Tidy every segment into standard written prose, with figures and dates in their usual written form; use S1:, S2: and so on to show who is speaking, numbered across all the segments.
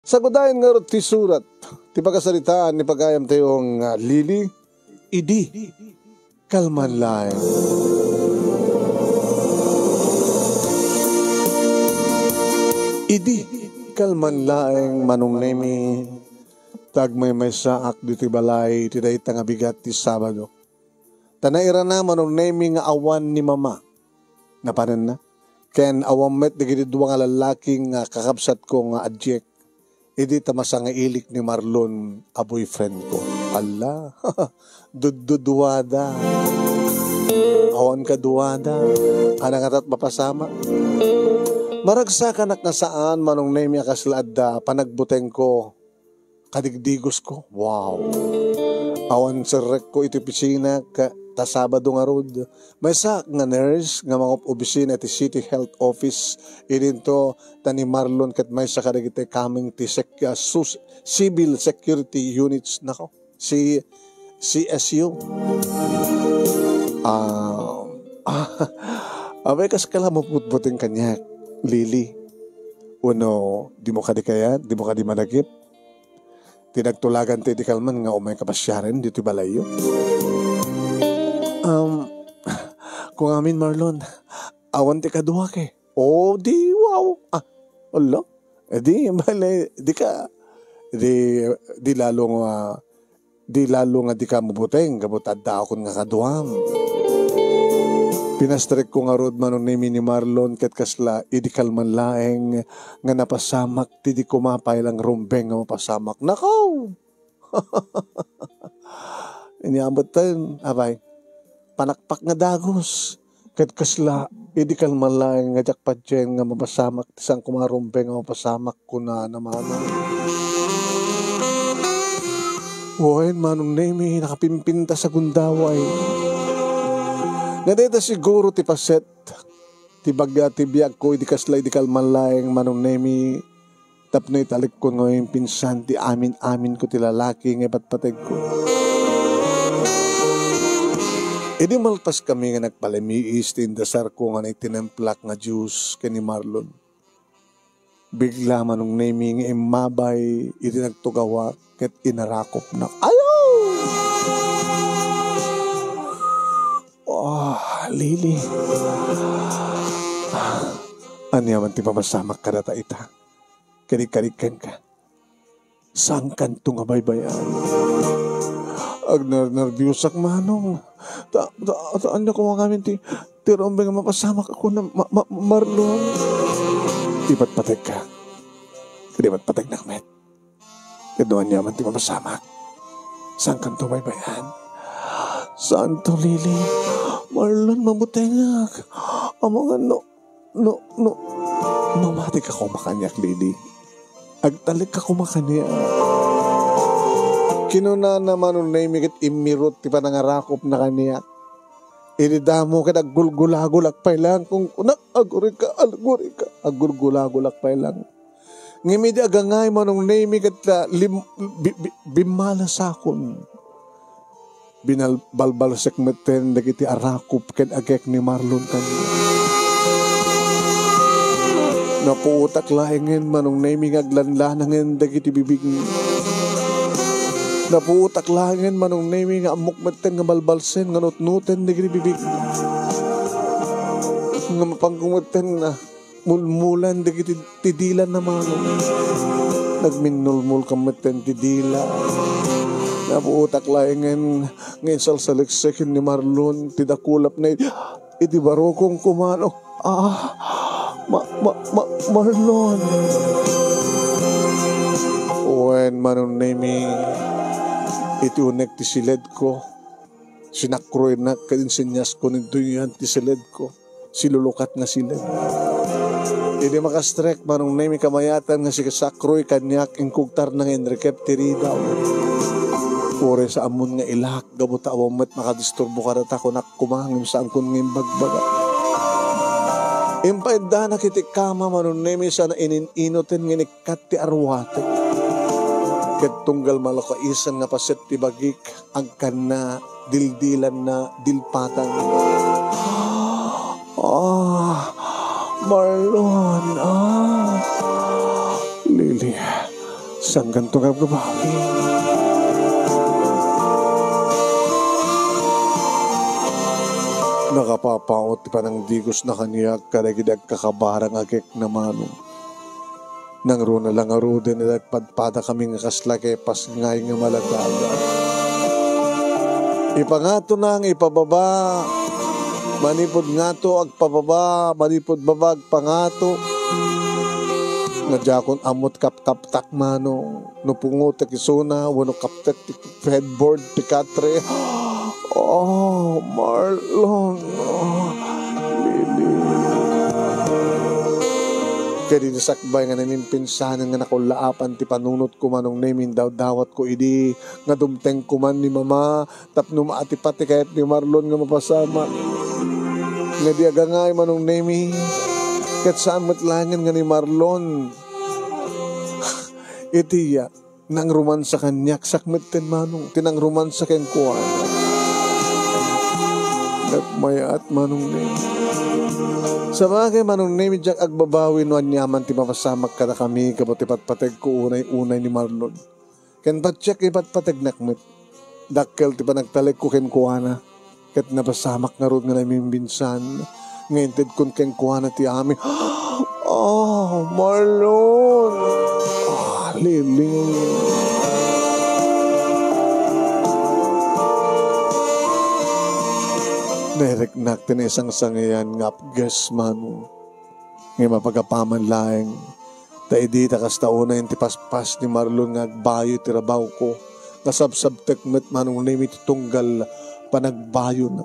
S1: Sagudayan nga ti surat, ti pagkasaritaan ni pagayam tayong Lili, idi, kalman laeng. Idi, kalman laeng manong nemi, tagmay may saak dito balay, ti day nga bigat ti Sabado. Tanaira na manong nemi nga awan ni mama, napanan na. Ken awamet digiti duwa nga lalaking kakabsat ko nga adjek. Idi tamasa nga ilik ni Marlon a boyfriend ko. Allah, duduwada. Awan ka duwada. Anangatat mapasama. Maragsakan nga saan manong nemi akaslad panagbuteng ko. Kadigdigos ko. Wow. Awan sirek ko iti pisina ka ta Sabado nga rod. May sak nga nurse nga mga opisina ti City Health Office idinto tani Marlon ket may sa kadagiti kaming ti Civil Security Units nako. Si CSU. Abay kas kala mo putbuting kanya Lili. Uno, di mo kadikaya, di mo kadi managip. Tinagtulagan ti di kalman nga umay kapasyaren dito balayo. Kung amin Marlon, awan ti kaduha ke. Oh, di wow. Wala. Di bale, di lalo nga di ka mabuteng, kabutad da akong nga kaduham. Pinastrek ko nga rod manong nimi ni Marlon ket kasla idi kalman laeng nga napasamak ti di kumapay lang rumbeng nga mapasamak. Nakaw! Iniambot tayo, abay. Panakpak nga dagos. Ket kasla, idi kalman laeng nga jakpadjen nga mapasamak tisang kumarumbeng nga mapasamak ko na naman. Woy, manong nemi, nakapimpinta sa gundaway. Nadeta siguro ti paset, ti bagya ti biyak ko, idi kasla, idi kalman laeng manong nemi, tapno italik ko ngayon pinsan, ti amin-amin ko ti lalaki, nga patpateg ko. Idi malpas kami nga nagpalamiis, ti indasar ko nga naitinamplak nga juice kani Marlon. Bigla manong nemi nga imabay, idi nagtugawa, ket inarakop na, ayaw! Lili. Anyaman ti pamasamak ka data ita. Karik-karikan ka. Saan kanto nga baybayan? Agnar-nervyusak manong. Taan niya kumangamin ti rombe nga mapasamak ako na Marlon. Diba't patag ka. Diba't patag na kamet. Kadoan niyaman ti pamasamak. Saan kanto baybayan? Saan to, Lili? Marlon, mamutengak. Amangan, mamati ka kumakanyak, Lili. Agtalik ka kumakanyak. Kinuna naman nung naimigit imirot, ti panangarakop na kanyak. Inidamo ka, aggulgulagulak pa lang. Kung aguri ka, aggulgulagulak pa lang. Ngimidi agangay mo nung naimigit bimalasakon. Binalbalbalsek meten dagiti arakop ken agek ni Marlon kanya. Napuutak lahengen manong naming aglanlanangen dagiti bibig. Napuutak lahengen manong naming amok meten nga balbalsen nga nutnuten dagiti bibig. Nga mapangkumeten na mulmulan dagiti tidilan na manong. Nagminulmul kameten tidila. Napuutak lahengen ngayon salsaliksekin ni Marlon tidakulap na iti barokong kumano. Marlon. When manong nemi iti unek ti siled ko. Sinakroy na kadinsinyas ko nito yan ti siled ko. Silulukat nga siled. Hindi makastrek manong nemi kamayatan nga si kasakroy kanyak ingkugtar ng Enriquep tiridaw. Ure sa amon nga ilak, gabuta awamet makadisturbo ka rata ko kumangim sa angkon ng bagbaga. Impaida na kitik kama manon nemi sana inin-inoten nga nikat ti arwate. Ket tunggal malakaisan nga paset ti bagik, agkan na, dildilan na, dilpatan. Marlon, Lili, Sang ganto nga babawi. Nakapapaot pa ng digos na kaniyak karagidag kakabarang agek na manong. Nang runa lang aro din nagpadpada kami nga kaslake pas ngay nga maladaga. Ipangato na ang ipababa, manipod nga to agpababa, manipod babag pangato. Nga jakon amot kap-kap-tak mano, nupungot takisuna, wano kaptek headboard, pikatre. Oh, Marlon. Oh, Lily. Kaya di nasakbay nga namin pinsanan nga nakulaapan ti panunot ko manong namin daw dawat ko idi nga dumteng kuman ni mama tapno maati pati kahit ni Marlon nga mapasama. Nga di agangay manong nami kat saan matlangan nga ni Marlon. Itiya nang romansa kanyak sakmet ten manong tinang romansa ken kuwan. Nagmayat manong name. Sa bagay manong name jak agbabawi no anyaman ti mapasamak kada kami kabuti patpateg ko unay ni Marlon. Ken patcheck ipatpateg nakmet. Dakkel ti panagtaleg ko ken kuana. Ket napasamak nga rod nga namin binsan. Ngayon kun ken kuana ti amin. Oh, Marlon. Ah, Lily. Nairiknak tin isang sangayan nga apgas mano. Ngayon mapagapaman laeng. Ta idi takas tauna yung tipaspas ni Marlon nga agbayo tirabaw ko. Kasabsabtekmet manong nami titunggal panagbayo na.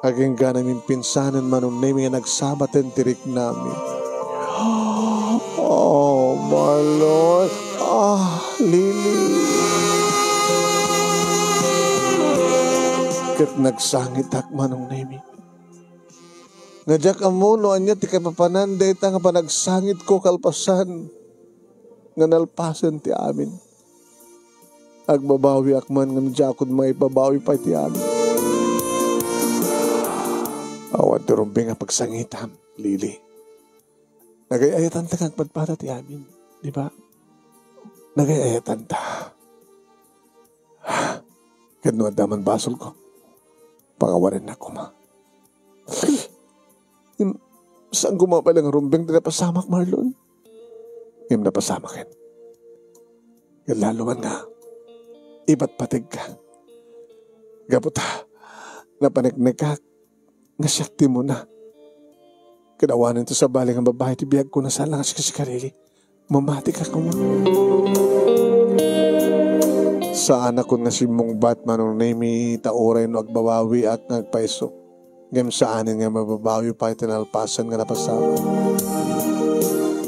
S1: Aging ka namin pinsanan manong nami nga nagsabaten tirik namin. Oh, Marlon. Ah, Lily. Ket nagsangit manong nemi. Ngajak amuno anya ti kapapanan dayta nga panagsangit ko kalpasan nga nalpasan ti amin. Agbabawi akman nga jakod may babawi pa ti amin. Awan turumbi nga pagsangitam, Lily. Nagayayatan ta kang padpada ti amin, di ba? Nagayayatan ta. Kano daman basol ko. Pangawarin na ko, ma. Saan gumapalang rumbeng na napasamak, Marlon? Yung napasamakin. Yung lalo man nga, iba't patig ka. Gabot ha, napanagnig ka, nga syakti mo na. Kinawanan to sa baling ang babae, tibiyag ko na sana kasi karili. Mamati ka ko, ma. Sa anak ko nga si mong Batman nung nami tauray no agbabawi at nagpaiso. Ngem saanin nga mababawi pa itinalpasan nga napasama.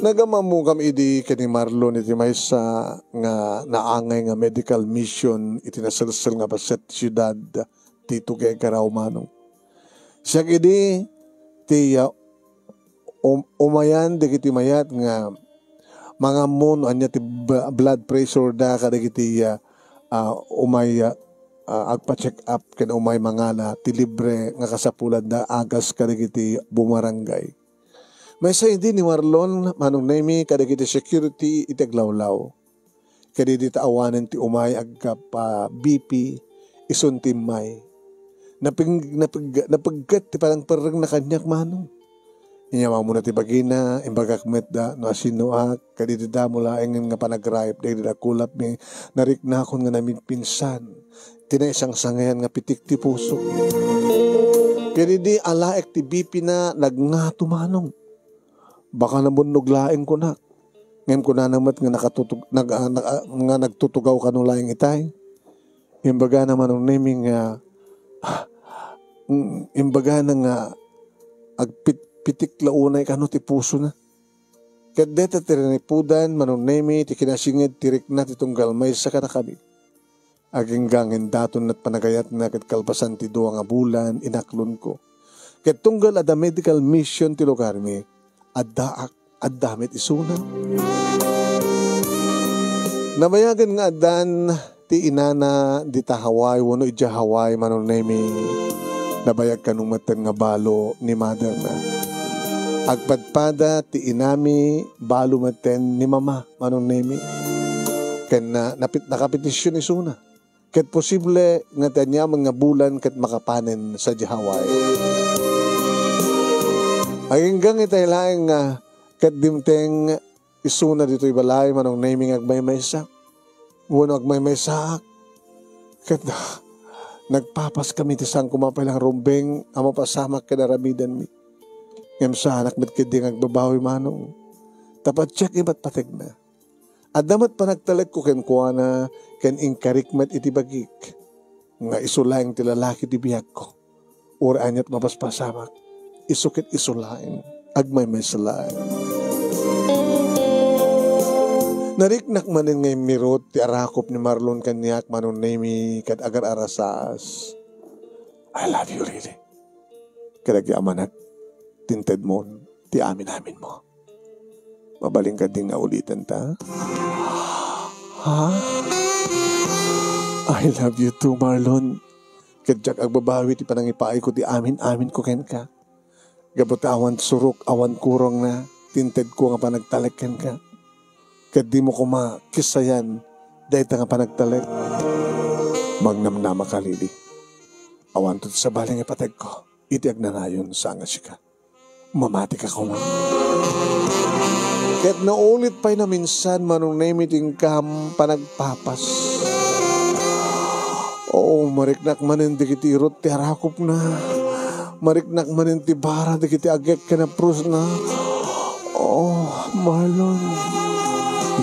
S1: Nagamamugam idi kani Marlon iti may sa nga naangay nga medical mission itinasalsal nga baset siyudad tito kay Garaw manong. Siya idi ti umayan digiti mayat nga mga mon anya ti blood pressure da kadagiti agpa-check up ken umay mangala ti libre nga kasapulan da agas kadagiti bumarangay. May sa hindi ni Marlon manong nami kadagiti security itaglawlaw. Kadagiti awanen ti umay agpa BP isun timay. Napaggat ti parang parang na kanyak manong. Inyama mo na ti bagina, imbagakmet da, no asinuak, kaditi da mula nga panagrayip, dahil da kulap mi, nariknakon nga namin pinsan, tinaisang sangayan nga pitik ti puso. Kaya di alaek ti BP na nagngato manong. Baka namunog laeng ko na. Ngayon ko na namat nga, nga nagtutugaw ka nung laeng itay. Imbaga naman nung naming imbaga na nga pitik launay kano ti puso na. Kat deta tirinipudan, manong nemi, ti kinasingid, tirik na titunggal may sa kanakami. Aging gangin daton at panagayat na kat kalpasan ti duwa nga bulan, inaklon ko. Kat tunggal ada medical mission ti lugar mi, addaak, addamit isuna. Namayagan nga adan ti inana, di ta Hawaii, wano ija Hawaii, manong nemi, nabayag kanong matan nga balo ni mother na. Agpadpada ti inami balo maten ni mama manong nemi. ken nakapetisyon isuna. Ket posible nga tanya mga bulan ket makapanen sa Hawaii. Aginggang itay laeng nga ket dimteng isuna dito'y balay manong naming agmaymaysa. Uno agmaymaysa ket nagpapas kami ti sang kumapalang rumbeng amo pasamak kenaramidan mi. Ngem sa anak met kedi agbabawi manong. Tapat check ibat patek na. Adamat pa nagtalag ko ken kuana ken inkarikmet iti bagik. Nga isulaing ti lalaki ti biyag ko. Or anyat mapaspasamak. Isukit isulaing. Agmaymaysalaan. Nariknak manin ngay mirot ti arakop ni Marlon kanyak manon nemi kat agar arasas. I love you really. Kadagi amanak tinted mo ti amin mo. Mabaling ka ding nga ulitan ta. Ha? I love you too, Marlon. Kadyak agbabawi ti panangipaay ko ti amin ko ken ka. Gabot awan surok, awan kurong na. Tinted ko nga panagtalek ken ka. Kad di mo kumakisayan, dahil ta nga panagtalek. Magnamnama ka, Lili. Awan to sa baling ipatag ko. Itiag na nayon sa angas ka. Mamati ka kuman. Ket naulit pa'y na minsan manong namiting kam panagpapas. Oo, mariknak manin di kiti irot ti harakop na. Mariknak manin ti bara di kiti agek ka na prus na. Oh, Marlon.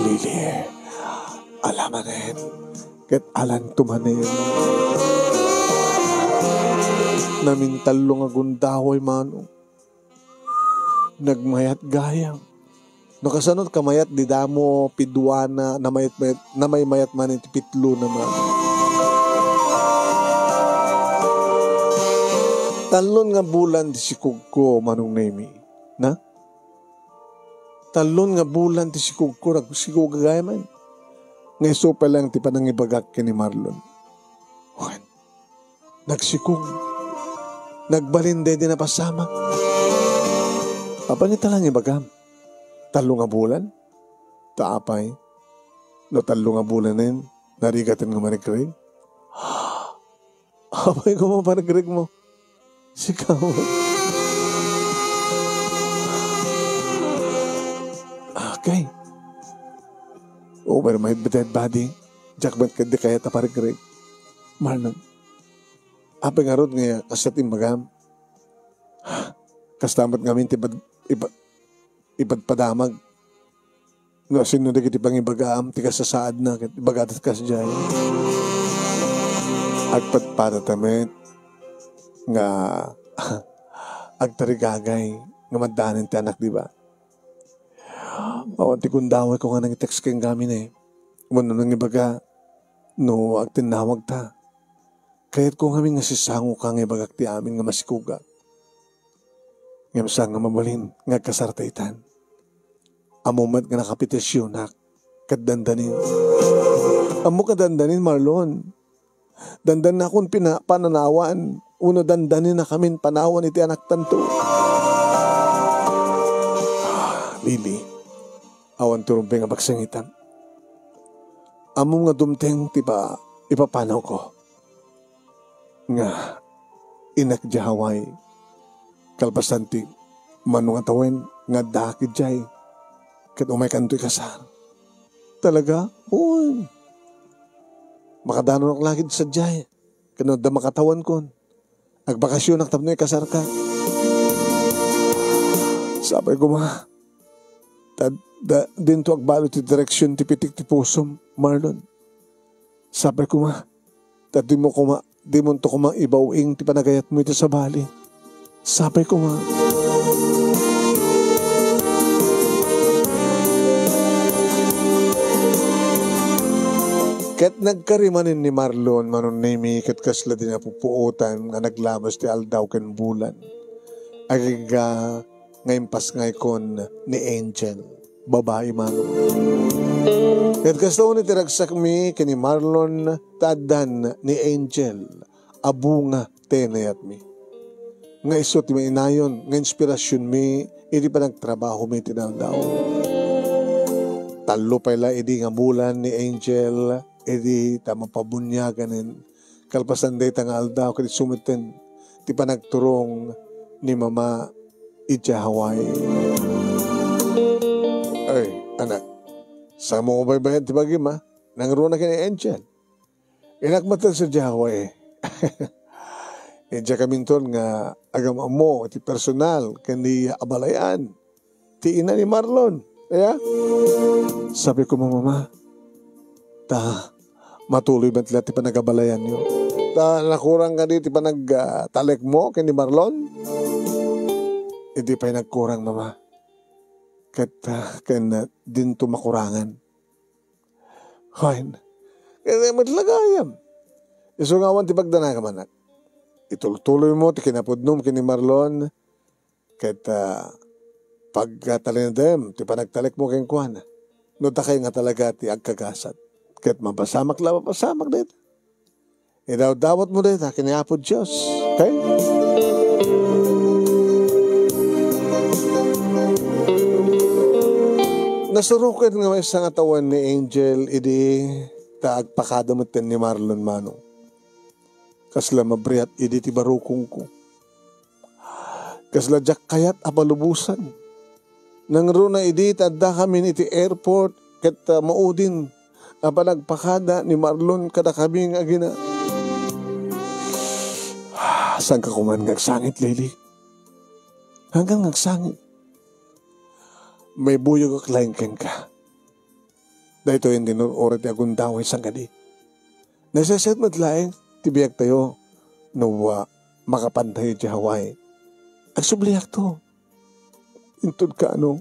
S1: Lili, alamanin. Ket alan tumanin. Namintalong agundaway manong. Nagmayat gayang. No kasanot kamayat di damo pidwana na may mayat man iti pitlo naman. Talon nga bulan di sikug ko manong nemi. Na? Talon nga bulan di sikug ko nagsikug gagay man. Ngay so pa lang ti panangibagak ni Marlon. Juan, nagsikug. Nagbalinde din na pasama. Apangita lang ibagam. Talo nga bulan, taapay, no talo nga bulan na yun, narigatan nga marigrig. Apay ko mo marigrig mo, sikaw. Okay. Over my dead body, jakbat ka di kaya taparigrig. Marlon, apay nga rod nga kasatim magam, kastamat nga minti ipadpadamag. No, sino na kiti pang ibagaam, tika sa saad na, ibagatat ka sa jay. Agpadpadatamet, nga, agtarigagay, nga madanin ti anak, di ba? Awan ti kundaway ko nga nang text kayong gamin eh. Muna nang ibaga, no, agtinawag ta. Kaya't kung kami nga sisango ka nga ibagak ti amin nga masikuga. Ngam sa nga mabalin, nga kasartaitan. Amumat nga nakapitasyon na kadandanin. Amo kadandanin, Marlon. Dandan na akong pananawan. Uno dandanin na kami panawan iti anak tanto. Lili, awan turumping nga bagsangitan. Amo nga dumteng tiba ipapanaw ko. Nga inak jahaway. Kalpasanti, manong atawin, nga dakid jay. Kat umay kanto'y kasar. Talaga? Oo. Makadano ng lakid sa jay. Kano da makatawan kon. Agbakasyon ang tabno'y kasar ka. Sabay ko dinto agbalo ti direksyon ti pitik ti pusom, Marlon. Sabay ko di mo to ibawing ti panagayat mo ito sa bali. Sabay ko kat nagkarimanin ni Marlon manon nemi kat kasla din na pupuutan nga naglabas ti aldaw ken bulan. Agiga ngayon pas ngay kon ni Angel, babae manon. Kat kasla ni tiragsak mi ken ni Marlon tadan ni Angel, abunga tenayat mi. Nga iso ti inayon, nga inspirasyon mi, hindi pa nagtrabaho mi tinaldaw. talo pala idi nga bulan ni Angel, idi tama pabunyagan kalpasan day nga aldaw kadi sumiten ti panagturong ni Mama ija Hawaii. Ay, anak, sa mo ko baybayan ti bagim ha? Nangro na kini Angel. Inakmatal sa Hawaii. Ija kaminton nga agam mo ti personal kandi abalayan ti ina ni Marlon. Kaya, sabi ko mo, Mama, matuloy ba tila ti panagabalayan nyo? Nakurang ka di ti panagtalek mo kay ni Marlon? Hindi pa'y nagkurang, Mama. Kaya din tumakurangan. Fine. Kaya matlagayam. Isungawan ti pagdana ka manak. Ituloy mo ti kinapudnom kay ni Marlon. Kaya pagkatalindem, ti panagtalek mo kayong kuhan. No takay nga talaga ti agkagasat. Kahit mapasamak lang, mapasamak dito. Idaw-dawat mo dito, kiniapod Diyos. Okay? Nasurukin nga may isang atawan ni Angel, idi taagpakadamutin ni Marlon Manong. Kasla mabriat, idi ti barukong ko. Kasla jak kayat apalubusan. Nang runa idi tadda kami iti airport ket maudin panagpakada ni Marlon kada kami nga gina. Saan ka kuman ngagsangit, Lily? Hanggang ngagsangit. May buyog ak laingken ka. Dahito hindi nun orat ti agundaway sang kadi. Nasaset mo't laing tibiyag tayo no makapantay di Hawaii. Agsubliyak to. Intod ka ano?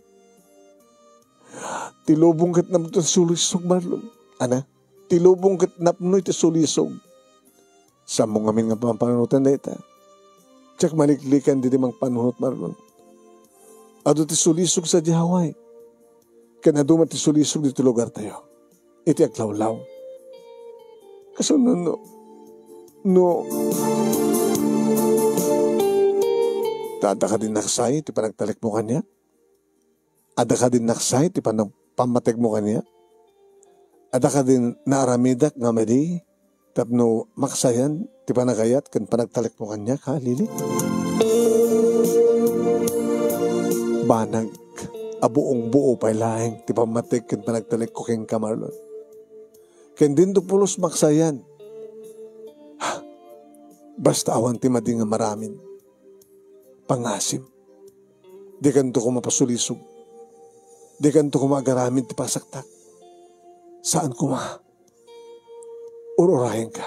S1: Tilubong katnap ito sulisog, Marlon. Ana? Tilubong katnap no ito sulisog. Sa mong amin nga pampanunutan na ita. Tsak maliklikan di mang panunot, Marlon. Ado ti sulisog sa di Hawaii. Kaya naduman ti sulisog dito lugar tayo. Iti aglawlaw. Kaso no. Ada ka din naksay, ti panagtalik mo kanya? Ada ka din naksay, ti pamatig mo kanya? Ada ka din naaramidak nga madi, tapno maksayan, ti panagayat, kan panagtalik mo kanya ka, Lili? Banag, abuong buo pa'y lahing, ti pamatig, kan panagtalik ko keng Marlon. Ken din do pulos maksayan. Basta awan ti madi nga maramin. Pangasim. Di kanto ko mapasulisog. Di kanto ko magaramid ti pasaktak. Saan ko ururahin ka.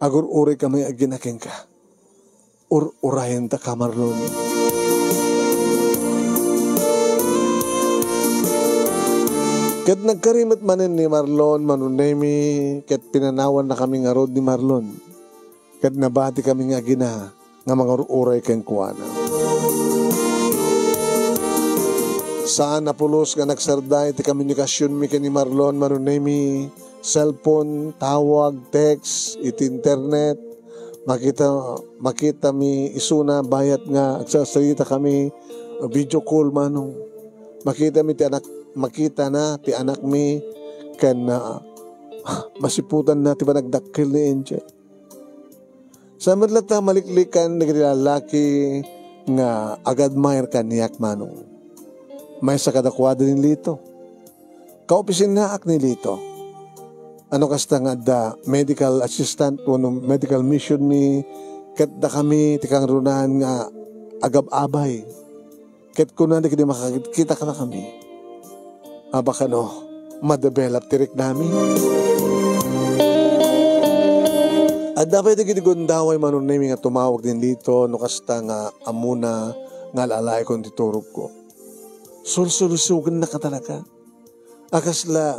S1: Agur-uri ka may aginakin ka. Ururahin ta ka, Marlon. Kat nagkarimot manin ni Marlon, manunemi, kat pinanawan na kami nga road ni Marlon. Kat nabati kami nga gina. Nga mga uray keng kuwana. Saan napulos nga nagsarday ti komunikasyon mi ni Marlon manunemi, cellphone, tawag, text, iti internet, makita mi isuna bayat nga agsasalita kami, video call manong. Makita na ti anak mi ken masiputan na ti panagdakkel ni Angel. Sa madlata maliklikan nagrilalaki nga agadmire kaniyak manong. May sa kadakwado ni Lito. Kaupisin na ak ni Lito. Ano kasta nga da medical assistant o medical mission mi kat da kami tikang runahan nga agab-abay. Kat kunan di kini makakita ka na kami. Baka no, madevelop tirik namin. At dapat iti gundaway manunay nga tumawag din dito no kasta nga amuna nga lalay kong titurog ko. Sulsulusugan na ka talaga. Akasla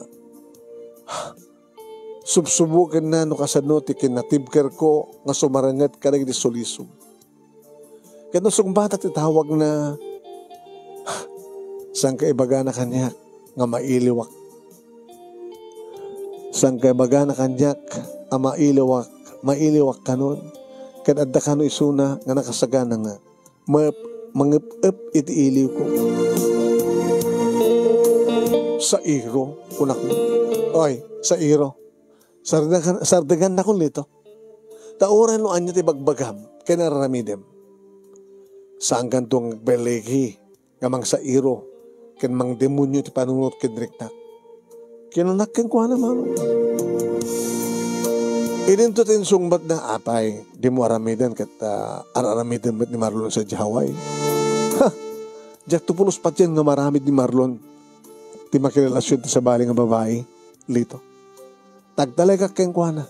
S1: subsubukan na no kasano ti kinatibker ko nga sumarangat ka na di sulisog. Kaya no sumbata titawag na sang kaibaga na kanyak nga mailiwak. Sang kaibaga na kanyak nga mailiwak kanon kan adda kano isuna nga nakasagana nga mangep iti iliw ko sa iro, kunak mo. Oy, sa iro. Sardagan na kung lito. Tauran lo anya ti bagbagam, kaya nararamidem. Saan gantong belegi, ngamang sa iro, kaya mang demonyo ti panunot kinriktak. Kinunak ken kuha naman. Idin to tinsungbat na apay, di mo aramidan kat aramidan met ni Marlon sa Hawaii. Ha! Diyak tupulos pa dyan nga maramid ni Marlon. Di makirelasyon ti sa bali nga babae, lito. Tagtalega ken kuha na.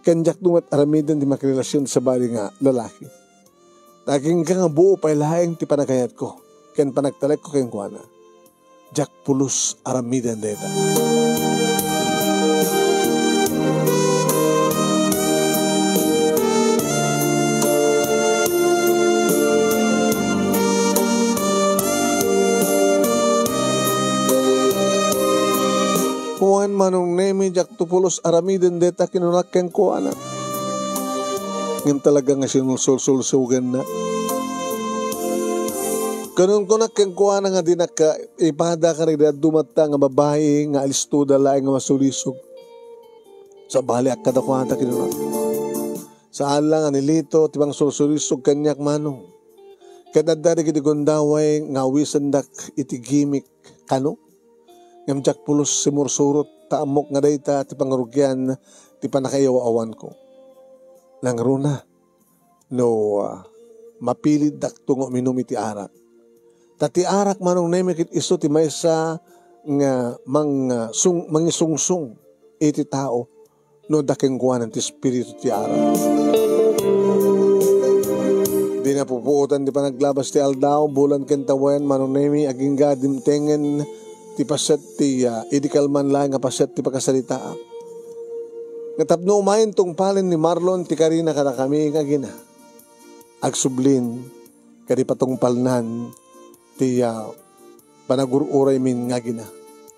S1: Ken diyak dumat aramidan di makirelasyon sa bali nga lalaki. Taging ka nga buo pa'y lahing ti panagayat ko. Ken panagtaleg ko ken kuha na. Diyak pulos aramidan deta. Kuhan manong nemi jak tupulos aramiden deta kinunak ken kuana. Ngem talaga nga sinulsul-sulsugan na. Kanun kunak ken kuana nga di naka ipada ka rin dumata nga babae nga alistuda laing nga masulisog. Sa bali akada kuhan ta kinunak. Saan lang anilito tibang sulsulisog kanyak manong. Kadadari kiti gondaway nga wisandak itigimik kano. Ngam jak pulos simursurot taamok nga dayta ti pangarugyan ti panakayaw-awan ko. Langruna no mapilid dakto nga minum iti arak. Tati arak manong nemekit iso ti maysa nga mangisungsung iti tao no daking kuwanan ti espiritu ti arak. Di na pupuutan di pa naglabas ti aldaw bulan kentawen manong nemi aging gadimtengen ti paset ti idikalman lang nga paset ti pagkasalita. Ngatapno umayin tong palin ni Marlon ti karina kada kami nga gina. Agsublin kadi patong palnan ti panagururay min nga gina.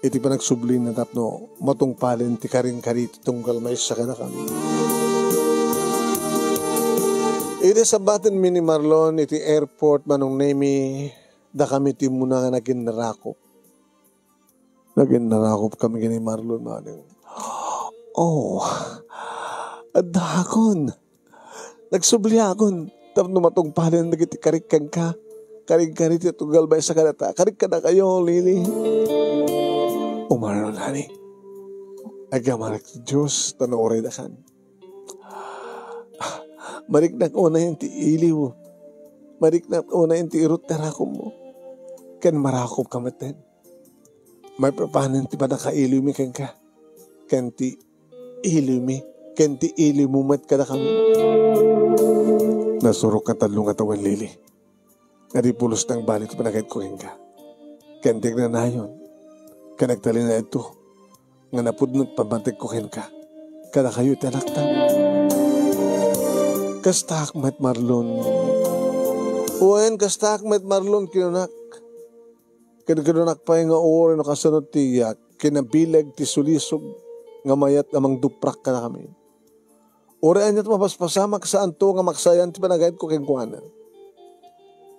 S1: Iti panagsublin na tapno matong palin ti karin karito tunggal may sa kada kami. Iti sabatin mi ni Marlon iti airport manong nemi da kami ti muna nga naging narakop. Naging narakop kami gini Marlon maning. Oh, adakon. Nagsubli akon. Tapno matong palin nagiti karikang ka. Karig-karit ito galbay sa kanata. Karig ka na kayo, Lili. O Marlon, honey. Agamarik ti Diyos, tanooray na kan. Marik na una yung ti iliw. Marik na una yung ti irot tarakom mo. Kan marakop ka maten. May papanan ti pa nakailiw mi kan ka. Kan ti iliw mi. Kan ti iliw mo mat ka na kami. Nasurok ka talong atawan, Lili. Naripulos ng balit pa nakait ko ka. Kan tignan na yun. Kan nagtali na ito. Nga napudnot pabantig ko ka. Kada kayo tanakta. Kastak met Marlon. Uwen kastak met Marlon kinunak. Kinunak pa nga oras na kasunod tiyak. Kinabilag ti sulisog. Nga mayat amang duprak ka na kami. Oraan niya't mapaspasamak saan to nga maksayan ti panagayad ko kengkuana.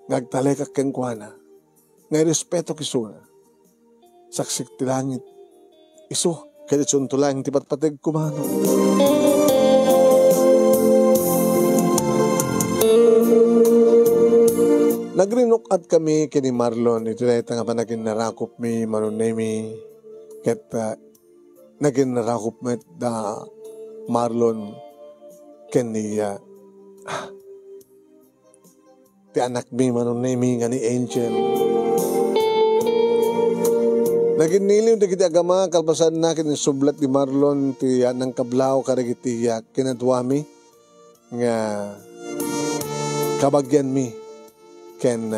S1: Ngagtalekak kengkuana. Ngay respeto kisuna. Saksik ti langit. Iso, kaya tsunto lang ti patpateg kumano. Nagrinukad kami kini Marlon. Ito na nga pa naging narakop mi manunemi. Ket naging narakop met da Marlon kaniya. Ti anak mi manunemi nga ni Angel. Naging niliw na kita agama kalpasan na kinisublat ni Marlon ti anang kablaw karagiti kinadwami nga kabagyan mi ken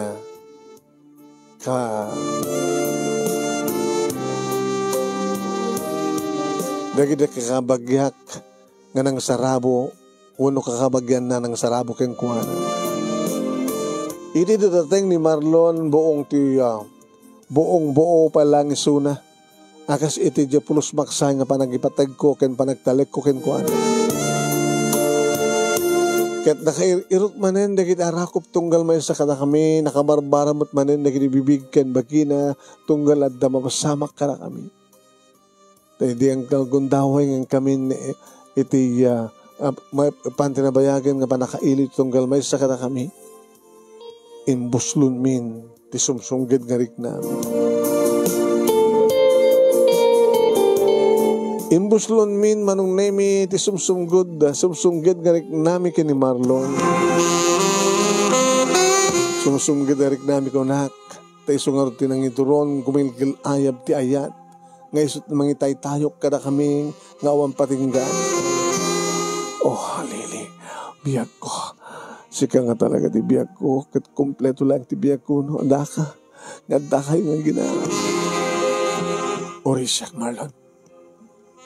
S1: dagiti kakabagyak nga nang sarabo uno kakabagyan na ng sarabo ken kuana. Iti dating ni Marlon buong ti buong buo pa lang isuna. Akas iti dya pulos maksay nga panagipatag ko ken panagtaleg ko ken kuana. Ket nakairot manen dagiti arakop tunggal may sa kada kami, nakabarbaramot manen dagiti bibigken bagina tunggal adda mapasamak kada kami. Tayo di ang gundaway ng kami iti may pantinabayagan nga panakailit tunggal may sa kada kami. Imbuslun min ti sumsunggid nga rik namin. Imbuslon min manong nemi ti sumsunggod sumsunggid nga rik nami kini Marlon. Sumsunggid nga rik nami konak. Tayo sungar tinangituron kumilgil ayab ti ayat. Nga isot mangitay tayok kada kaming nga awan patinggan. Oh, halili. Biyag ko. Sika nga talaga ti biyag ko. Kat kompleto lang ti biyag ko. No? Anda ka. Nga kayo nga ginawa. Orisyak, Marlon.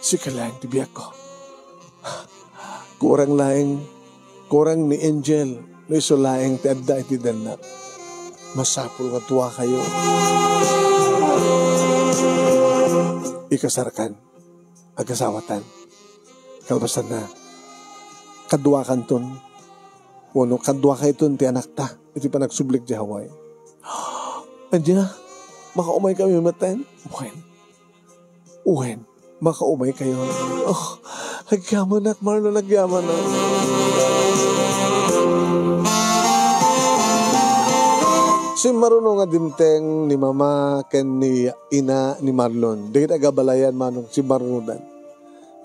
S1: Sika lang ti biyag ko. Kurang laing. Kurang ni Angel. No iso laing ti adda iti danak. Masapul nga tuwa kayo. Ikasarkan. Agasawatan. Kalbasan na. Kadwa kanton. Wano, kadwa kayo ton ti anak ta. Iti pa nagsublik di Hawaii. Andiyan, makaumay kami matayin. Uwen, makaumay kayo. Oh, nagyaman na, Marlon, nagyaman na. Si marunong nga dimteng ni mama ken ni ina ni Marlon. Dikit agabalayan manong si Marlonan.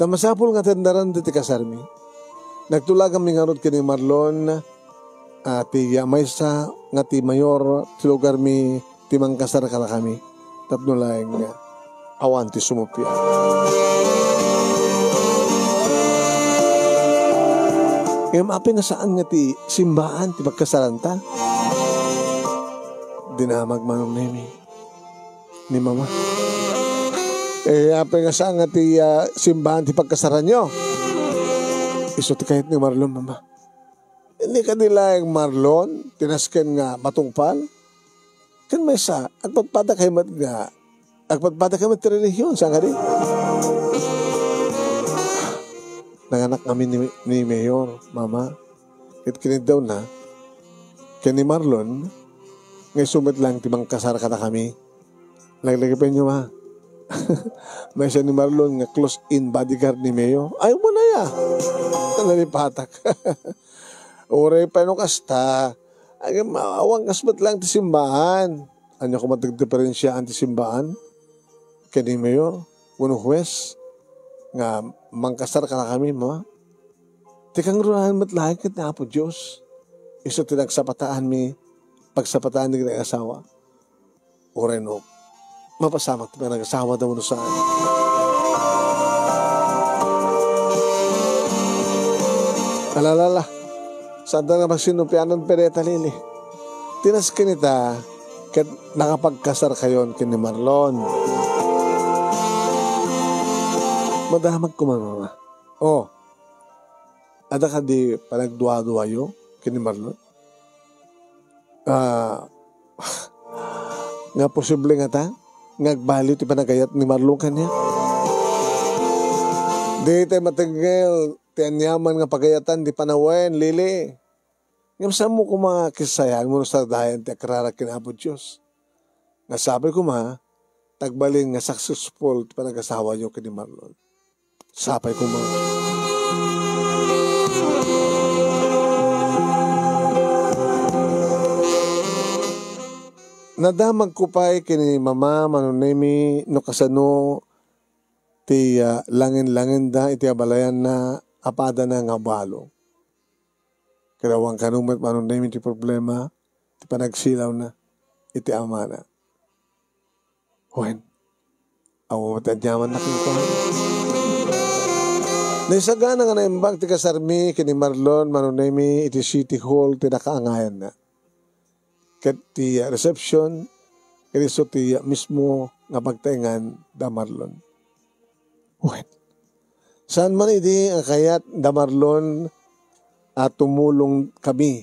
S1: Tamasapol nga tendaran diti kasarmi. Nagtulag kami nga rod kini Marlon ti maysa nga ti mayor ti lugar mi ti mangkasar kala kami. Tatno laeng awan ti sumupya. Api nga saan nga ti simbahan ti pagkasaranta. Dinamag manong nemi ni mama. Api nga saan nga ti simbahan ti pagkasaran nyo. Iso ti kahit ni Marlon, mama. Hindi ka nila yung Marlon, tinasken nga matungpal. Kan may sa, agpagpada kayo mat nga, agpagpada kayo mat relihiyon, saan ka rin? Nanganak kami ni Mayor, mama. At kinid daw na, kaya ni Marlon, ngay sumit lang, timang kasar ka na kami. Laglagi pa nyo, ma. May siya ni Marlon nga close-in bodyguard ni Mayor. Ayaw mo na ya. Nalipatak. Uray pa nung kasta. Ay, awang kasbat lang ti simbahan. Ano ko matagdiferensyaan ti simbahan? Kani Mayor, unong huwes, nga mangkasar ka na kami, ma. Tikang rurahan matlahay kat na po Diyos. Iso tinagsapataan mi, pagsapataan ni asawa. Uray no, mapasamak ti nag-asawa daw no saan. Alalala, saan na magsinupianon pereta lili. Tinas kinita, kat nakapagkasar kayon kini Marlon. Madamag kumamama. Oh, ada ka di panagduwa-duwayo kini Marlon? Nga posible nga ta, ngagbaliw ti panagayat ni Marlon kanya. Di tayo matigil, tianyaman nga pagayatan di panawen, lili. Ngam saan mo kumakisayan mo sa dayan ti akrara kinabot Diyos. Nga sabi ko ma, tagbalin nga successful ti panag-asawa nyo kini Marlon. Sapay ko ma. Nadamag ko pa'y kini mama manunemi no kasano ti langin-langin da iti abalayan na apada na nga balo. Karawang kanumat manunemi ti problema ti panagsilaw na iti amana. Huwen, awo matadyaman na kito. Naisagana nga naimbag ti kasarmi kini Marlon manunemi iti City Hall ti nakaangayan na. Kat ti reception, kaniso ti mismo nga pagtaingan da Marlon. Uwen. Saan man iti ang kayat da Marlon at tumulong kami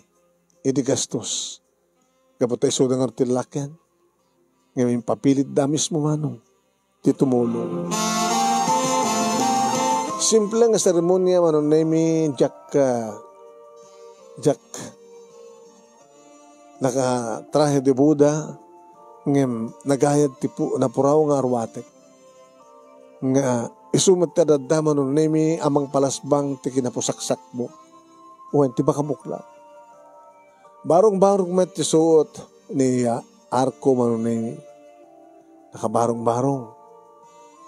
S1: iti gastos. Kapatay so nga tilakyan. Ngayon papilit da mismo manong ti tumulong. Simple nga seremonya manong nemi jak Jack nakatrahe de Buddha ngem nagayad ti na puraw nga arwatek nga isumat ta daddaman nun nemi amang palasbang ti kinapusaksak mo uwen ti bakamukla barong-barong met ti suot ni Arko manun nemi nakabarong-barong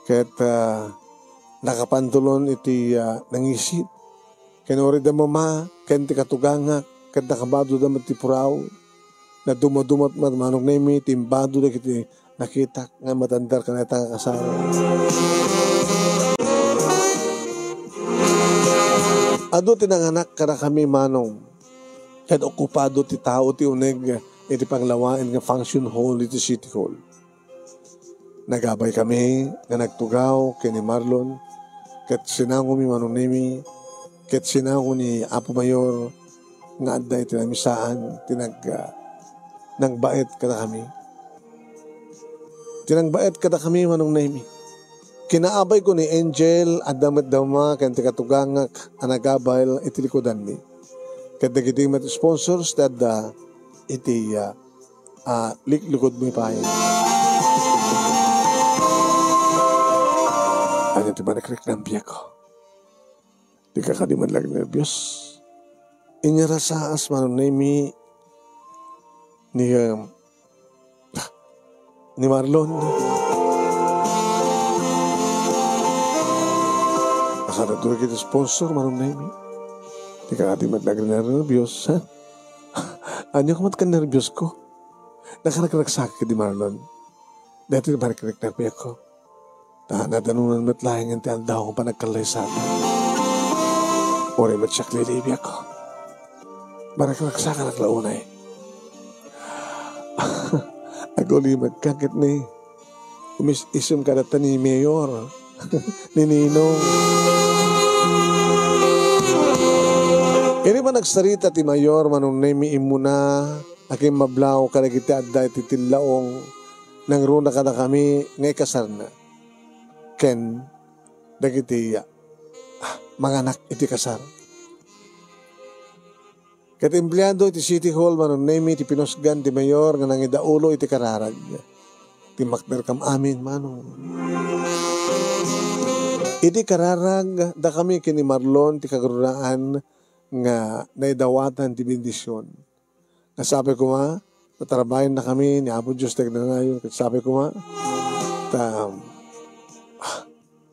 S1: ket nakapantulon iti nangisit kenori da mama ken ti katuganga ket nakabado da ti puraw na dumadumat manong nemi timbado da kiti nakita nga matandar ka na nga kasara. Ado tinanganak ka na kami manong ket okupado ti tao ti uneg iti panglawain nga function hall iti city hall. Nagabay kami nga nagtugaw kini Marlon ket sinango mi manong nemi ket sinango ni Apo Mayor nga adda iti namisaan nangbaet kada kami. Tinangbaet kada kami manong nemi. Kinaabay ko ni Angel at damat dama kan tikatugangak anagabayl iti likodan mi. Ket dagiti met sponsors dadda iti likod mi pahay. Ano ti manakrik ng biya ko? Di ka kadiman lang nervyos. Inyarasaas manong nemi ni Marlon. Nakaradulo kita sponsor manong nemi. Di ka ati matlag na nervyos, ha? Anyo ka mat ka nervyos ko? Nakarakraksak ka di Marlon. Dito na barakrak na piya ko. Nadanunan mat lahing ang tiandaw kung panagkalay sa atin. Uri mat siyak lilibya ko. Barakraksak ka naglaunay. Aguli magkakit ni umis-isum kadata ni Mayor ni Ninong. Ini ba nagsarita ti Mayor manong nemi imuna aking mablaw kadagiti adda iti tilaong nang runa kada kami ngay kasar na ken dagiti mga anak iti kasar. Ket empleyado iti City Hall manong nemi iti pinusgan ti Mayor nga nangidaulo iti kararag. Ti makder kam amin manong. Iti kararag da kami kini Marlon ti kagrunaan nga naidawatan ti bendisyon. Nasabi ko nga, natrabayan na kami ni Apo Diyos na ngayon. Sabi ko nga,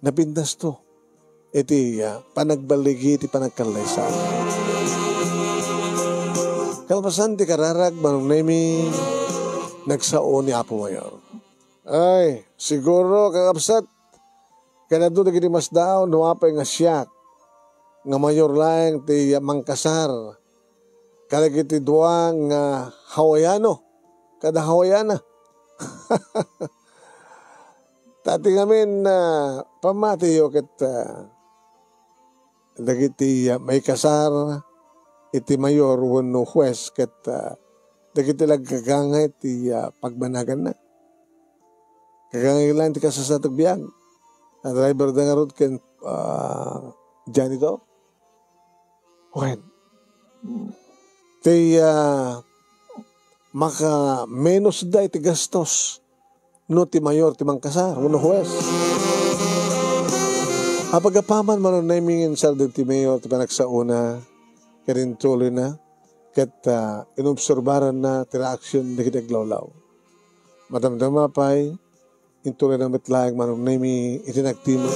S1: napindas to. Iti panagbaligi, iti panagkalay sa akin. Kalpasan ti kararag, manong nemi, nagsao ni Apo Mayor. Ay, siguro kakapsat, kanado na gini mas daw, nuwapay nga siyak, nga mayor lang ti mangkasar, kalagiti duwang Hawaiano, kada Hawaiana. Tati ngamin pamati yo ket dagiti may kasar, iti mayor wano huwes ket dagiti lagkagangay ti pagbanagan na. Kagangay lang ti kasasatag biyag. Driver da nga road ken janitor. Wen. Ti maka menos da iti gastos no ti mayor ti mangkasar wano huwes. Apagapaman manon namingin sa ti mayor ti panagsauna karin tuloy na ket inobserbaran na ti reaksyon dagiti aglawlaw. Madamdama pay intuloy na metlayang manon nami itinagtimo.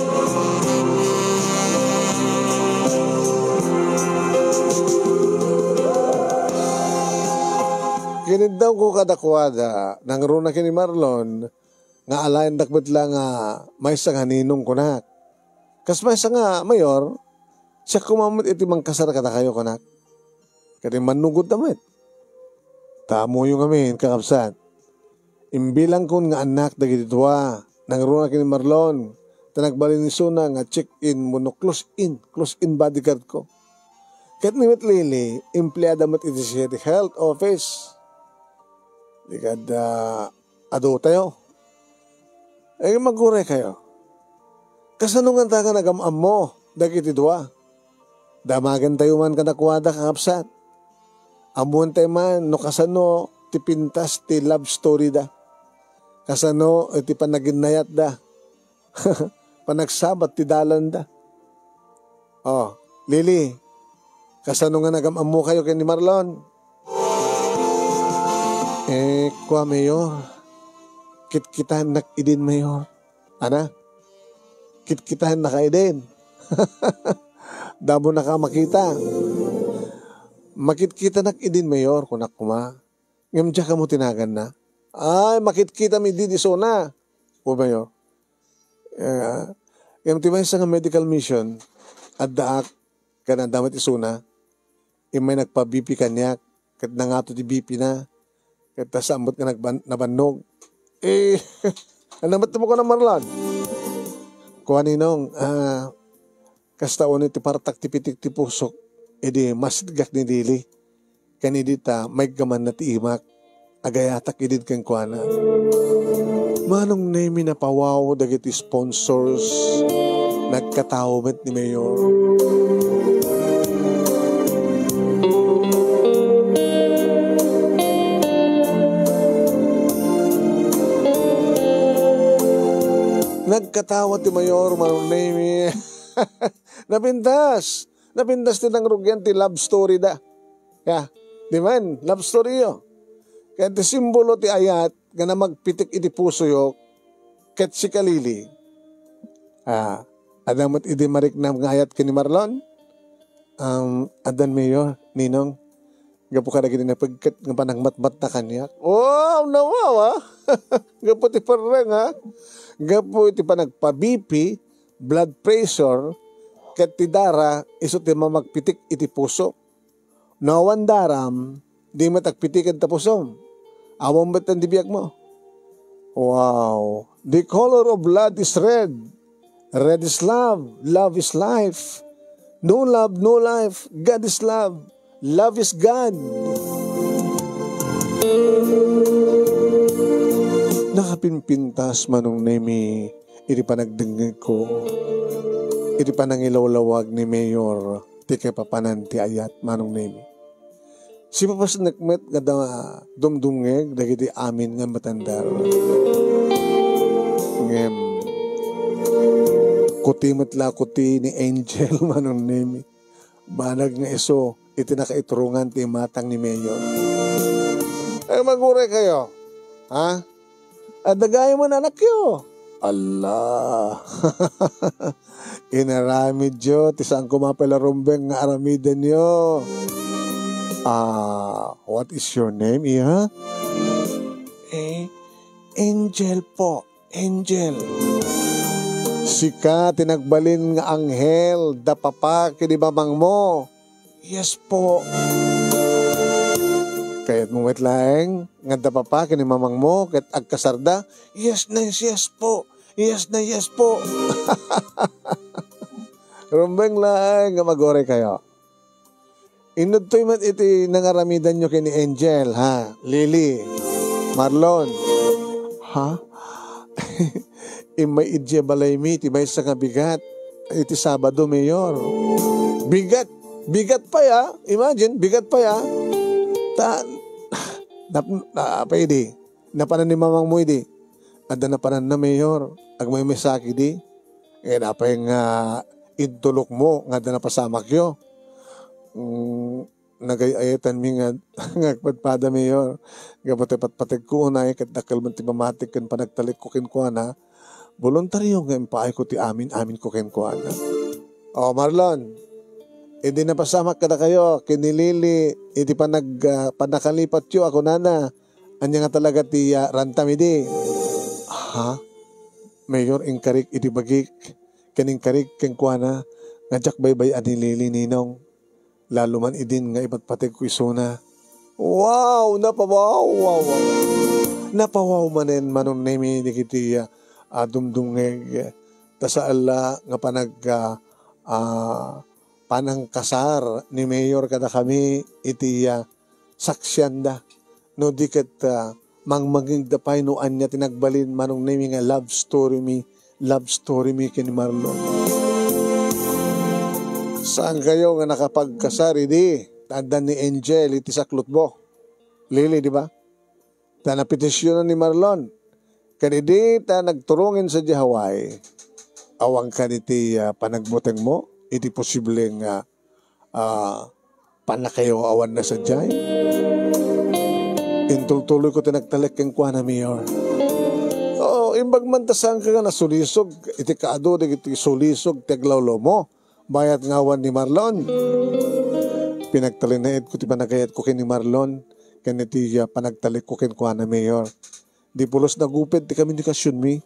S1: Kinindaw ko kadakwada nang runa kini Marlon nga alayan dakbet lang may isang haninong kunak. Kas may isang mayor, siya kumamit iti mangkasar kada kayo kunak. Kaya manugod damit. Tamo yung amin kakapsat. Imbilang kun nga anak dagiti tuwa nang runa kini Marlon. Tanagbalin ni Suna nga check-in muno close in bodyguard ko. Kat nimit lili, empleyada mat iti siya health office. Di kada ado tayo. Ay magure kayo. Kasanungan ta ka nagamam mo, dagiti dua. Damagan tayo man kanakwada kakapsat. Amun tayo man, no kasano, ti pintas ti love story da. Kasano, ti panaginayat da. Panagsabat ti dalan da. Oh, Lily, kasano nga nagamamu kayo kay ni Marlon? Kwa mayor, kit-kitahan nakidin mayor. Ana? Kit-kitahan nakaidin. Damo na ka makita. Makit-kita nakidin mayor kunak kuma. Ngam dya ka mo tinagan na. Ay, makit-kita mi di sona. O mayor. Ngam timay sa nga medical mission, at daak ka na damat isuna, may nagpa-BP kanyak, kat na nga to di BP na, kat tasambot ka nabannog. Anamat mo ko na Marlon. Kuha ninong, kastaon iti partak tipitik ti pusok, edi masidgak ni Dili. Kanidita, may gaman na ti imak, agayatak idid kang kuha na. Manong name na pawaw dagiti sponsors, nagkatawmet ni Mayor. Nagkatawa ti Mayor, manong name. Napintas din ang rugyan ti love story da. Kaya, di man, love story yo. Kaya ti simbolo ti ayat, gana magpitik iti puso yo, ket si Kalili. Adamat iti marik na mga ayat kini Marlon. Adan Mayor, Ninong, gapo ka na gini na pagkat nga panangmat-mat na kanyak. Wow, nawawa. Gapo ti parang ha. Gapo iti panagpa-BP, blood pressure, ket ti dara, iso ti mamagpitik iti puso. Nawan daram, di matagpitikan ta pusom. Awang ba't ang dibiyag mo? Wow. The color of blood is red. Red is love. Love is life. No love, no life. God is love. Love is God. Nakapimpintas manong nemi, iti panagdengeg ko. Iti panangilawlawag ni Mayor, ti kapapanan ti ayat manong nemi. Si papas nakmet kada dumdungeg dagiti amin nga matandar. Ngem kuti matlakuti ni Angel manong nemi. Banag nga iso iti nakaiturungan ti matang ni Mayor. Ay magure kayo. Ha? Adagay mo na anak yo. Allah. Inaramid yo ti saan kumapalarumbeng nga aramidan yo. What is your name, Iha? Angel po. Angel. Sika, tinagbalin nga anghel, da papa, kinibamang mo. Yes po. Kaya't mo wetlaeng, nga da papa, kinibamang mo, kaya't agkasarda, yes na yes po. Yes na yes po. Rumbeng lang, nga magore kayo. Inudtoy man iti nangaramidan nyo kini Angel, ha? Lily, Marlon, ha? Imay idya balay mi, tibay sa kabigat, iti Sabado, Mayor. Bigat pa ya, imagine, bigat pa ya. Pwede, napanan ni mamang mo idi. Ada napanan na Mayor, agmay may saki di. Napay nga idulok mo, nga da napasamak yo. Nagayayatan mi nga ngagpadpada Mayor gapote patpateg ko na ket dakkel man ti mamatik ken panagtalik ko ken kuana voluntaryo nga impaay ko ti amin ko ken kuana. Marlon, hindi napasamak kada kayo kinilili iti panakalipat yo ako nana anya nga talaga ti rantam idi. Ha? Mayor inkarik iti bagik kening karik ken kuana nga jak baybay anilili ninong. Lalo man idin nga ipatpateg ko isuna. Wow! Napawaw! Wow! Napawaw manen manon nemi ni kiti dumdungeg. Tasaala nga panangkasar ni Mayor kada kami iti saksyanda. No diket mangmaging dapay no anya tinagbalin manong nemi nga love story mi kini Marlon. Saan kayo nga nakapagkasar, di? tanda ni Angel, iti saklot mo. Lili, di ba? Ta napetisyonan ni Marlon. Kanidi ta nagturungin sa di Hawaii. Awang kaniti panagbuteng mo, iti posibleng panakayo awan na sa jay. Intultuloy ko tinagtalik keng kwa na mayor. Oo, imbag man tasang ka na sulisog, iti kaado, iti sulisog, teglawlo mo. Bayat ngawan ni Marlon. Pinagtalinaid ko, ti panagayat ko ni Marlon. Kaniti panagtalik ko ken kwa na mayor. Di pulos nagupit, di kami nikasyon mi.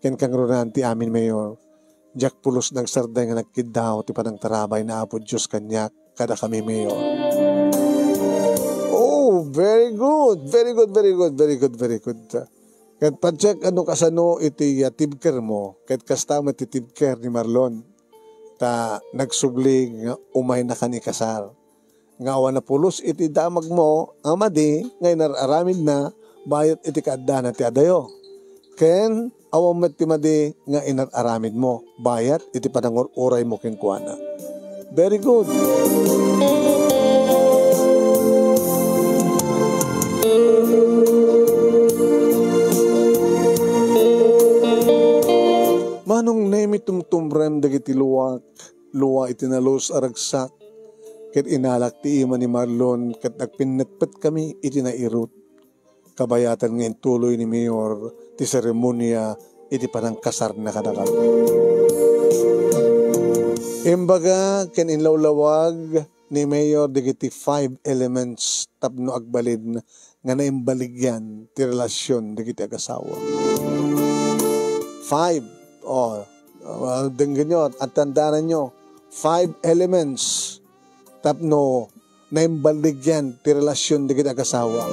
S1: Ken kang runan ti amin mayor. Jack pulos nagsarday nga nagkidaw, ti panang tarabay na apo Diyos kanyak, kada kami mayor. Oh, very good. Very good, very good, very good, very good. Kat pa-check ano kasano iti tibker mo. Kat kastama iti tibker ni Marlon. Ta nagsubli nga umay na kanikasal. Nga awan na pulos iti damag mo, amadi, ngay nararamid na, bayat iti kaadda na ti adayo. Ken, awang met ti madi nga inararamid mo, bayat iti pananguray mo kenkwana. Very good. Manong nemi tumtumrem dagiti luwa itinalos aragsak, ket inalak ti ima ni Marlon, ket nagpinetpet kami iti nairut. Kabayatan ngayon tuloy ni Mayor, ti seremonya, iti panang kasar na kadakal. Imbaga, ken inlawlawag ni Mayor, digiti 5 elements tapno agbalid nga naimbaligyan ti relasyon digiti agasawa. 5. Denggan nyo at tandaan nyo, 5 elements tapno naimbaligyan ti relasyon digiti agasawa.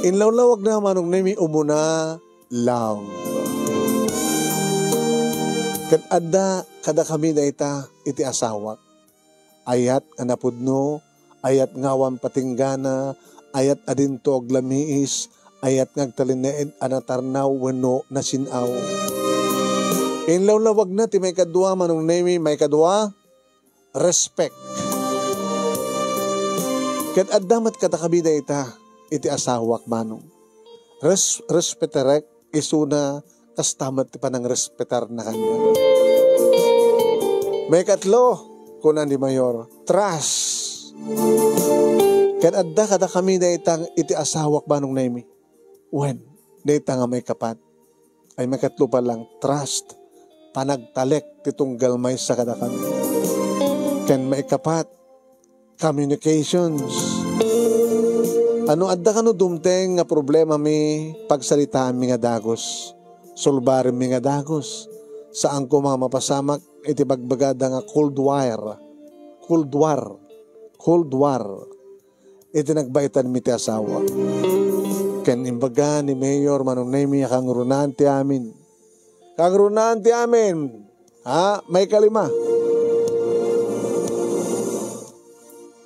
S1: Inlawlawag na manong nami umuna love. Kat adda kada kami na iti asawak. Ayat anapudno, ayat ngawan patinggana, ayat adinto aglamiis, ayat ngagtalineed anatarnaw weno na sinaw. Inlawlawag na ti may kadwa manong nami may kadwa, respect. Kat addamat kada kami na iti asawak manong. Respetarek isuna kastamat ti panang respetar na kanya. May katlo, kunan ni Mayor, trust. Kat adda kada kami na iti asawak manong naimi. When, na nga may kapat. Ay may katlo pa lang, trust. Panagtalek titunggal may sa kada kami. Ken may kapat, communications. Ano adda kano dumteng nga problema mi pagsalitaan mi nga dagos. Sulbarin mi nga dagos. Saan ko mga mapasamak iti bagbagada nga cold war. Iti nagbaitan mi ti asawa. Ken imbaga ni Mayor manong nemi kang runan ti amin. Kang runan ti amin. May kalima.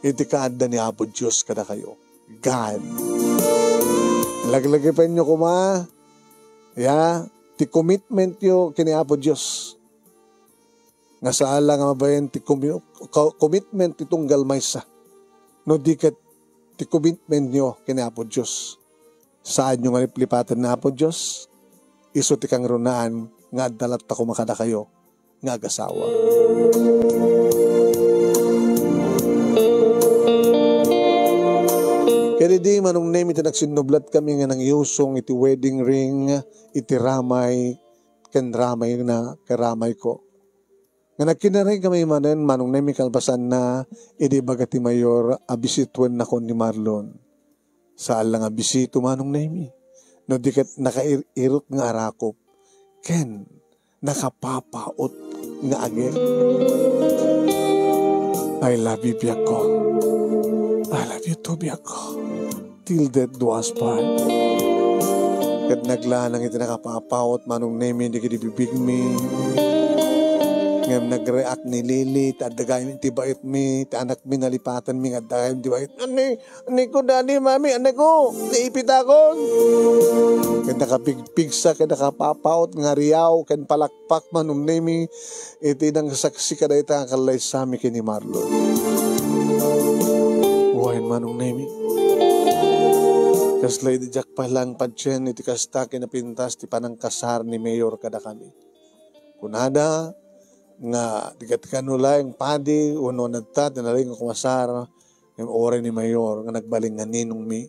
S1: Iti kaadda ni Apo Diyos kada kayo. God. Laglagipin nyo kuma. Ti commitment nyo kini Apo Diyos. Nga saala nga mabayan ti commitment ti tunggal maysa. No di kat ti commitment nyo kini Apo Diyos. Saan nyo nga lipatan na Apo Diyos? Iso ti kang runaan nga dalat ako makada kayo nga agasawa. Kaya di manong name iti nagsinublat kami nga nang iusong iti wedding ring, iti ramay, ken ramay na karamay ko. Nga nagkinaray kami manen manong name kalbasan na iti bagati Mayor abisitwen na kon ni Marlon. Saan lang abisito manong name. No di kat nakairot nga arakop, ken nakapapaot nga agin. I love you, biyak ko. I love you too, biyak ko. Till death do us part. Kat naglanang iti nakapapawat manong nemi hindi kiti bibig mi. Ngam nag-react ni Lily, tadagay mi, tibait mi, anak mi nalipatan mi, ngadagay mi, tibait. Ani ko, daddy, mami, ani ko, naipit ako. Kat nakapigpigsa, kat nakapapawat, nga riyaw, kat palakpak manong nemi, iti nang saksi ka na ita, kalay sa amin kini Marlon. manong nemi. Kaslay di jak palang padchen iti kasta kinapintas ti panang kasar ni Mayor kada kami. Kunada nga digat kanula yung padi uno nagtat na rin kumasar yung ore ni Mayor nga nagbaling nga ninong mi.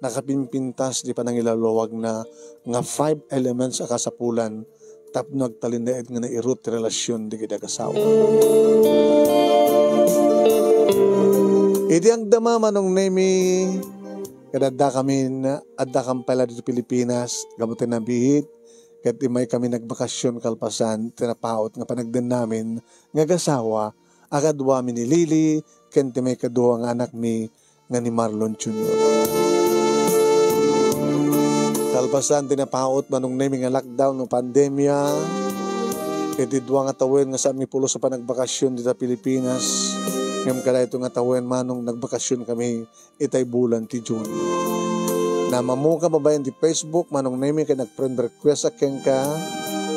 S1: Nakapimpintas di panang ilaluwag na nga 5 elements akasapulan tapno agtalindaed nga nairut relasyon di kidagasawa. Iti ang dama manong nemi kadada kami na adda kang pala dito Pilipinas, gamutin na bihit, kat imay kami nagbakasyon kalpasan, tinapaot nga panagdan namin, nga gasawa, akadwa mi ni Lily, kenti may kadua nga anak mi, nga ni Marlon Jr. Kalpasan, tinapaot manong naming nga lockdown ng pandemya, iti dua nga tawin nga sa mi pulo sa panagbakasyon dito Pilipinas, ngam kada ito nga tawin manong nagbakasyon kami itay bulan ti June. Na mamuka babayan di Facebook manong nami kay nag-friend request aking ka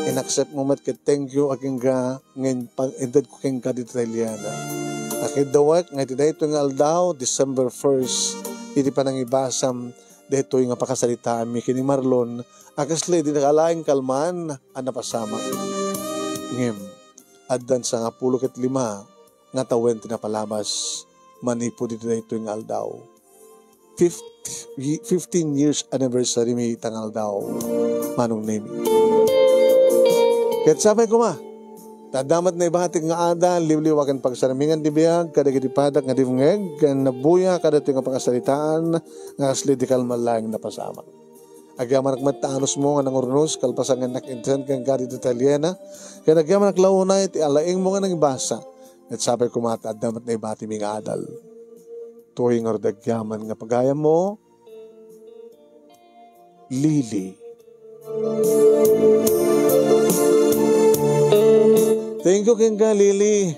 S1: in-accept mo mat kay thank you aking ka ngayon pag-edad ko aking ka dito Italiana. Akid dawak nga iti dahito nga aldaw December 1st iti panang ibasam dahito nga pakasalitaan mi kini Marlon akasli di nakalaing kalman ang napasama. Ngem addan sa nga 15 nga tawen tinapalabas manipo dito na ito yung aldaw. 15 years anniversary may tangal daw manong nemi. Kahit sabay ko ma, tadamat na ibahatik nga ada, liwliwakan pagsaramingan di biyag, kadagitipadak nga divngeg, kan nabuya kada ito nga pakasalitaan, nga aslidikal malayang napasama. Agyaman nagmataanos mo nga nangurnos, kalpasan nga nakintan kang gadi Italiana, kaya nagyaman naklaunay, ti alaing mo nga nang ibasa, at sabay kumata, damat na ibati ming adal. Tuwing ordagyaman nga pagaya mo, Lily. Thank you, King Lily.